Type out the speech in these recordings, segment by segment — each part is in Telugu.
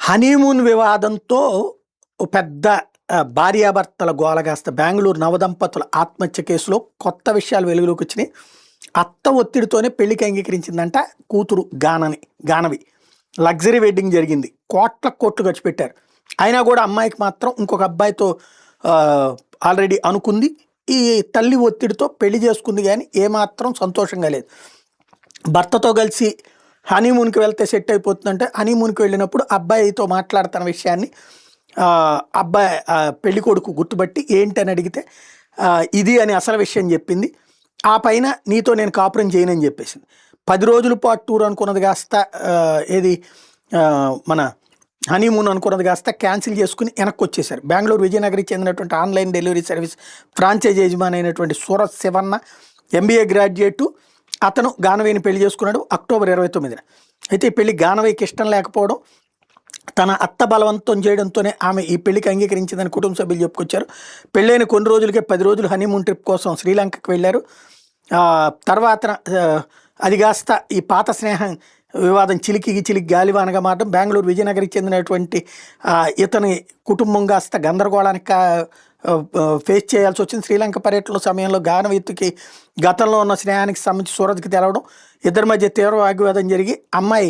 హనీమూన్ వివాదంతో ఓ పెద్ద భార్యాభర్తల గోల కాస్త బెంగుళూరు నవదంపతుల ఆత్మహత్య కేసులో కొత్త విషయాలు వెలుగులోకి వచ్చినాయి. అత్త ఒత్తిడితోనే పెళ్లికి అంగీకరించిందంట కూతురు గానవి. లగ్జరీ వెడ్డింగ్ జరిగింది. కోట్ల కోట్లు ఖర్చు పెట్టారు. అయినా కూడా అమ్మాయికి మాత్రం ఇంకొక అబ్బాయితో ఆల్రెడీ అనుకుంది. ఈ తల్లి ఒత్తిడితో పెళ్లి చేసుకుంది కానీ ఏమాత్రం సంతోషంగా లేదు. భర్తతో కలిసి హనీమూన్కి వెళ్తే సెట్ అయిపోతుందంటే హనీమూన్కి వెళ్ళినప్పుడు అబ్బాయితో మాట్లాడుతున్న విషయాన్ని అబ్బాయి పెళ్లి కొడుకు గుర్తుపట్టి ఏంటని అడిగితే ఇది అని అసలు విషయం చెప్పింది. ఆ పైన నీతో నేను కాపురం చేయనని చెప్పేసింది. 10 రోజుల పాటు టూర్ అనుకున్నది కాస్త మన హనీమూన్ అనుకున్నది కాస్త క్యాన్సిల్ చేసుకుని వెనక్కి వచ్చేసారు. బెంగళూరు విజయనగరికి చెందినటువంటి ఆన్లైన్ డెలివరీ సర్వీస్ ఫ్రాంచైజ్ యజమాని అయినటువంటి సూరత్ శివన్న MBA గ్రాడ్యుయేటు. అతను గానవేని పెళ్లి చేసుకున్నాడు అక్టోబర్ 29న. అయితే ఈ పెళ్లి గానవేకి ఇష్టం లేకపోవడం, తన అత్త బలవంతం చేయడంతోనే ఆమె ఈ పెళ్లికి అంగీకరించిందని కుటుంబ సభ్యులు చెప్పుకొచ్చారు. పెళ్ళైన కొన్ని రోజులకే 10 రోజులు హనీమూన్ ట్రిప్ కోసం శ్రీలంకకు వెళ్ళారు. తర్వాత అది కాస్త ఈ పాత స్నేహం వివాదం చిలికి గాలివానగా మారడం, బెంగళూరు విజయనగరికి చెందినటువంటి ఇతని కుటుంబం కాస్త గందరగోళానికి ఫేస్ చేయాల్సి వచ్చింది. శ్రీలంక పర్యటనలో సమయంలో గానవిత్తుకి గతంలో ఉన్న స్నేహానికి సంబంధించి సూరత్కి తెలవడం, ఇద్దరి మధ్య తీవ్ర వాగ్వాదం జరిగి అమ్మాయి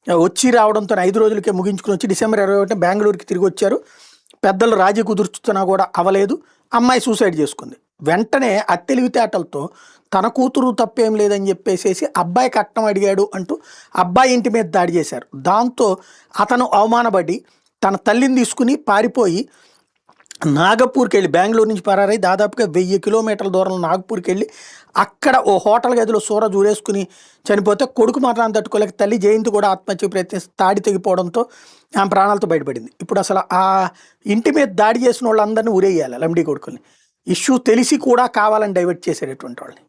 వచ్చి రావడంతో 5 రోజులకే ముగించుకుని వచ్చి డిసెంబర్ 21న బెంగళూరుకి తిరిగి వచ్చారు. పెద్దలు రాజీ కుదుర్చుతున్నా కూడా అవలేదు. అమ్మాయి సూసైడ్ చేసుకుంది. వెంటనే అత్తెలివితేటలతో తన కూతురు తప్పేం లేదని చెప్పేసి అబ్బాయి కట్నం అడిగాడు అంటూ అబ్బాయి ఇంటి మీద దాడి చేశారు. దాంతో అతను అవమానపడి తన తల్లిని తీసుకుని పారిపోయి నాగపూర్కి వెళ్ళి, బెంగళూరు నుంచి పరారై దాదాపుగా 1000 కిలోమీటర్ల దూరంలో నాగపూర్కి వెళ్ళి అక్కడ ఓ హోటల్ గదిలో సూరజ్ ఊరేసుకుని చనిపోతే కొడుకు మాత్రం తట్టుకోలేక తల్లి జయంతి కూడా ఆత్మహత్య ప్రయత్నిస్తే తాడి తెగిపోవడంతో ఆమె ప్రాణాలతో బయటపడింది. ఇప్పుడు అసలు ఆ ఇంటి మీద దాడి చేసిన వాళ్ళందరినీ ఊరేయాలి లంబడి కొడుకుల్ని. ఇష్యూ తెలిసి కూడా కావాలని డైవర్ట్ చేసేటటువంటి వాళ్ళని.